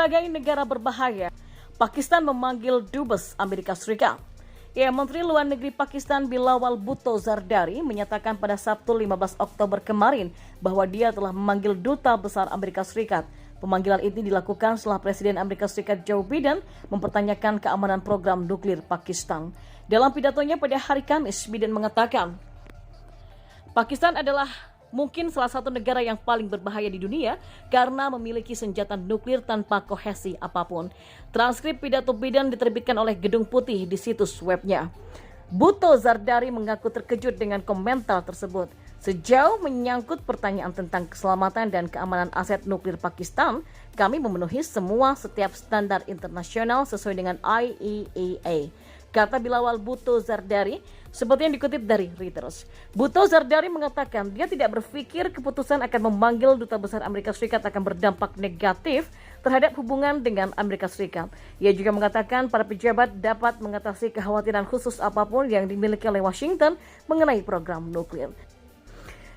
sebagai negara berbahaya, Pakistan memanggil Dubes Amerika Serikat. Menteri Luar Negeri Pakistan Bilawal Bhutto Zardari menyatakan pada Sabtu 15 Oktober kemarin bahwa dia telah memanggil Duta Besar Amerika Serikat. Pemanggilan ini dilakukan setelah Presiden Amerika Serikat Joe Biden mempertanyakan keamanan program nuklir Pakistan. Dalam pidatonya pada hari Kamis, Biden mengatakan, Pakistan adalah mungkin salah satu negara yang paling berbahaya di dunia karena memiliki senjata nuklir tanpa kohesi apapun. Transkrip pidato Biden diterbitkan oleh Gedung Putih di situs webnya. Bhutto Zardari mengaku terkejut dengan komentar tersebut. Sejauh menyangkut pertanyaan tentang keselamatan dan keamanan aset nuklir Pakistan, kami memenuhi setiap standar internasional sesuai dengan IAEA. Kata Bilawal Bhutto Zardari, seperti yang dikutip dari Reuters. Bhutto Zardari mengatakan dia tidak berpikir keputusan akan memanggil Duta Besar Amerika Serikat akan berdampak negatif terhadap hubungan dengan Amerika Serikat. Ia juga mengatakan para pejabat dapat mengatasi kekhawatiran khusus apapun yang dimiliki oleh Washington mengenai program nuklir.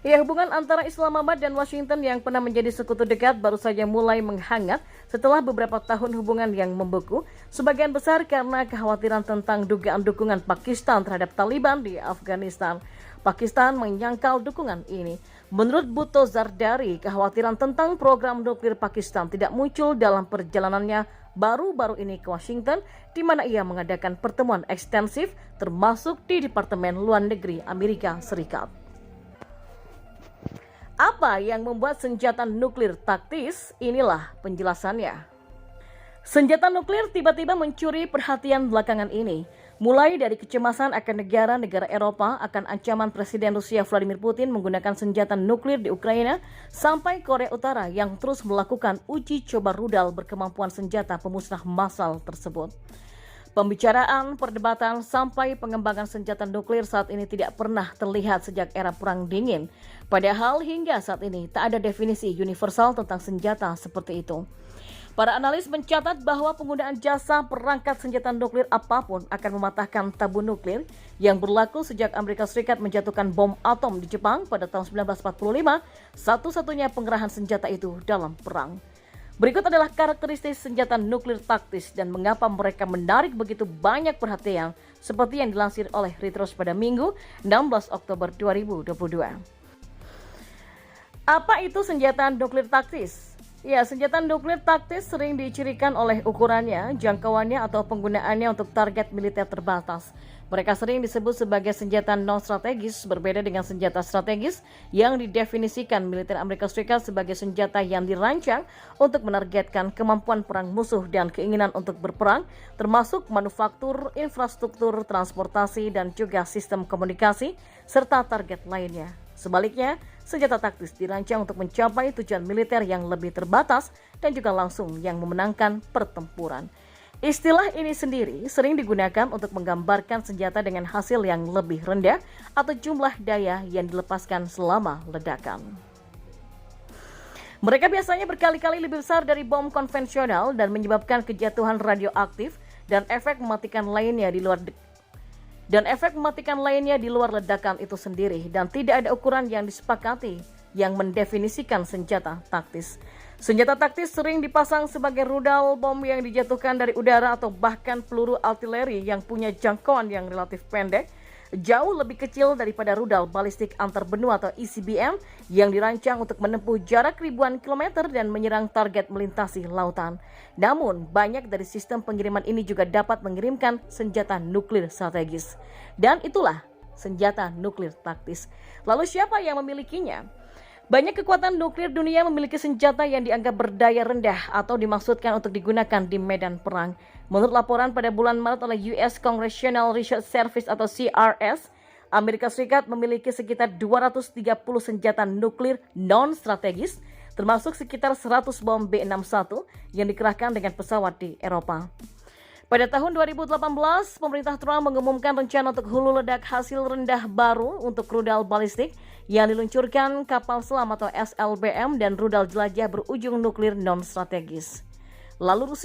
Hubungan antara Islamabad dan Washington yang pernah menjadi sekutu dekat baru saja mulai menghangat setelah beberapa tahun hubungan yang membeku, sebagian besar karena kekhawatiran tentang dugaan dukungan Pakistan terhadap Taliban di Afghanistan. Pakistan menyangkal dukungan ini. Menurut Bhutto Zardari, kekhawatiran tentang program nuklir Pakistan tidak muncul dalam perjalanannya baru-baru ini ke Washington, di mana ia mengadakan pertemuan ekstensif termasuk di Departemen Luar Negeri Amerika Serikat. Apa yang membuat senjata nuklir taktis? Inilah penjelasannya. Senjata nuklir tiba-tiba mencuri perhatian belakangan ini. Mulai dari kecemasan akan negara-negara Eropa akan ancaman Presiden Rusia Vladimir Putin menggunakan senjata nuklir di Ukraina, sampai Korea Utara yang terus melakukan uji coba rudal berkemampuan senjata pemusnah massal tersebut. Pembicaraan, perdebatan, sampai pengembangan senjata nuklir saat ini tidak pernah terlihat sejak era Perang Dingin. Padahal hingga saat ini tak ada definisi universal tentang senjata seperti itu. Para analis mencatat bahwa penggunaan jasa perangkat senjata nuklir apapun akan mematahkan tabu nuklir yang berlaku sejak Amerika Serikat menjatuhkan bom atom di Jepang pada tahun 1945, satu-satunya pengerahan senjata itu dalam perang. Berikut adalah karakteristik senjata nuklir taktis dan mengapa mereka menarik begitu banyak perhatian, seperti yang dilansir oleh Reuters pada Minggu 16 Oktober 2022. Apa itu senjata nuklir taktis? Senjata nuklir taktis sering dicirikan oleh ukurannya, jangkauannya, atau penggunaannya untuk target militer terbatas. Mereka sering disebut sebagai senjata non-strategis, berbeda dengan senjata strategis yang didefinisikan militer Amerika Serikat sebagai senjata yang dirancang untuk menargetkan kemampuan perang musuh dan keinginan untuk berperang, termasuk manufaktur, infrastruktur, transportasi, dan juga sistem komunikasi, serta target lainnya. Sebaliknya, senjata taktis dirancang untuk mencapai tujuan militer yang lebih terbatas dan juga langsung yang memenangkan pertempuran. Istilah ini sendiri sering digunakan untuk menggambarkan senjata dengan hasil yang lebih rendah atau jumlah daya yang dilepaskan selama ledakan. Mereka biasanya berkali-kali lebih besar dari bom konvensional dan menyebabkan kejatuhan radioaktif dan efek mematikan lainnya di luar ledakan itu sendiri, dan tidak ada ukuran yang disepakati yang mendefinisikan senjata taktis. Senjata taktis sering dipasang sebagai rudal bom yang dijatuhkan dari udara atau bahkan peluru artileri yang punya jangkauan yang relatif pendek, jauh lebih kecil daripada rudal balistik antar benua atau ICBM yang dirancang untuk menempuh jarak ribuan kilometer dan menyerang target melintasi lautan. Namun, banyak dari sistem pengiriman ini juga dapat mengirimkan senjata nuklir strategis. Dan itulah senjata nuklir taktis. Lalu siapa yang memilikinya? Banyak kekuatan nuklir dunia memiliki senjata yang dianggap berdaya rendah atau dimaksudkan untuk digunakan di medan perang. Menurut laporan pada bulan Maret oleh US Congressional Research Service atau CRS, Amerika Serikat memiliki sekitar 230 senjata nuklir non-strategis, termasuk sekitar 100 bom B-61 yang dikerahkan dengan pesawat di Eropa. Pada tahun 2018, pemerintah Trump mengumumkan rencana untuk hulu ledak hasil rendah baru untuk rudal balistik yang diluncurkan kapal selam atau SLBM dan rudal jelajah berujung nuklir non-strategis. Lalu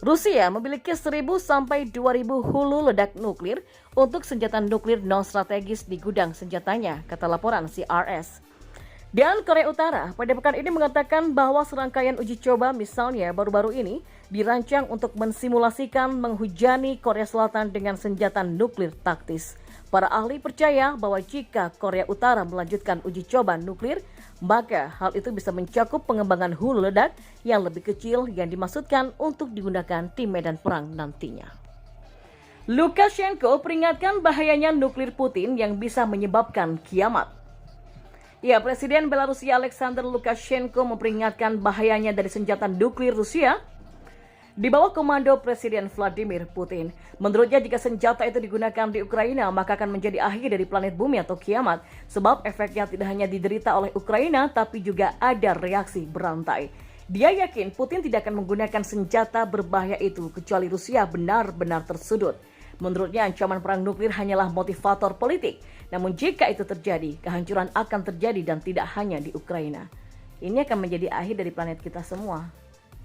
Rusia memiliki 1.000 sampai 2.000 hulu ledak nuklir untuk senjata nuklir non-strategis di gudang senjatanya, kata laporan CRS. Dan Korea Utara pada pekan ini mengatakan bahwa serangkaian uji coba misalnya baru-baru ini dirancang untuk mensimulasikan menghujani Korea Selatan dengan senjata nuklir taktis. Para ahli percaya bahwa jika Korea Utara melanjutkan uji coba nuklir, maka hal itu bisa mencakup pengembangan hulu ledak yang lebih kecil yang dimaksudkan untuk digunakan di medan perang nantinya. Lukashenko peringatkan bahayanya nuklir Putin yang bisa menyebabkan kiamat. Ya, Presiden Belarusia Alexander Lukashenko memperingatkan bahayanya dari senjata nuklir Rusia di bawah komando Presiden Vladimir Putin. Menurutnya, jika senjata itu digunakan di Ukraina, maka akan menjadi akhir dari planet bumi atau kiamat. Sebab efeknya tidak hanya diderita oleh Ukraina, tapi juga ada reaksi berantai. Dia yakin Putin tidak akan menggunakan senjata berbahaya itu kecuali Rusia benar-benar tersudut. Menurutnya, ancaman perang nuklir hanyalah motivator politik. Namun jika itu terjadi, kehancuran akan terjadi dan tidak hanya di Ukraina. Ini akan menjadi akhir dari planet kita semua.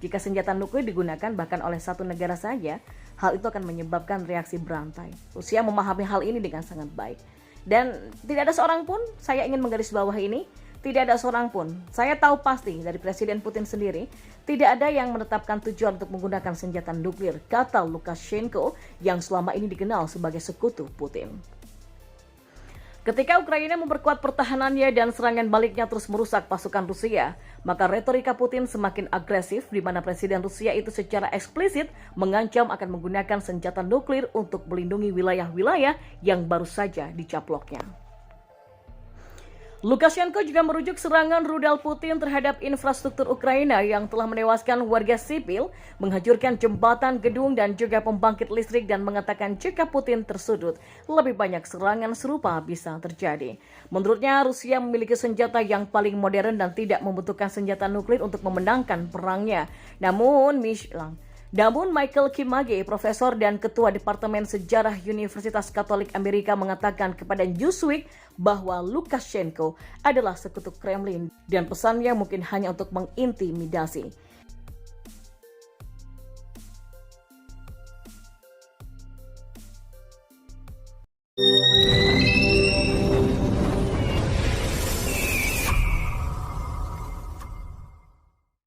Jika senjata nuklir digunakan bahkan oleh satu negara saja, hal itu akan menyebabkan reaksi berantai. Rusia memahami hal ini dengan sangat baik. Dan tidak ada seorang pun, saya ingin menggarisbawahi ini, tidak ada seorang pun, saya tahu pasti dari Presiden Putin sendiri, tidak ada yang menetapkan tujuan untuk menggunakan senjata nuklir, kata Lukashenko yang selama ini dikenal sebagai sekutu Putin. Ketika Ukraina memperkuat pertahanannya dan serangan baliknya terus merusak pasukan Rusia, maka retorika Putin semakin agresif di mana Presiden Rusia itu secara eksplisit mengancam akan menggunakan senjata nuklir untuk melindungi wilayah-wilayah yang baru saja dicaploknya. Lukashenko juga merujuk serangan rudal Putin terhadap infrastruktur Ukraina yang telah menewaskan warga sipil, menghancurkan jembatan, gedung, dan juga pembangkit listrik dan mengatakan jika Putin tersudut, lebih banyak serangan serupa bisa terjadi. Menurutnya, Rusia memiliki senjata yang paling modern dan tidak membutuhkan senjata nuklir untuk memenangkan perangnya. Namun Michael Kimage, profesor dan ketua Departemen Sejarah Universitas Katolik Amerika mengatakan kepada Newsweek bahwa Lukashenko adalah sekutu Kremlin dan pesannya mungkin hanya untuk mengintimidasi.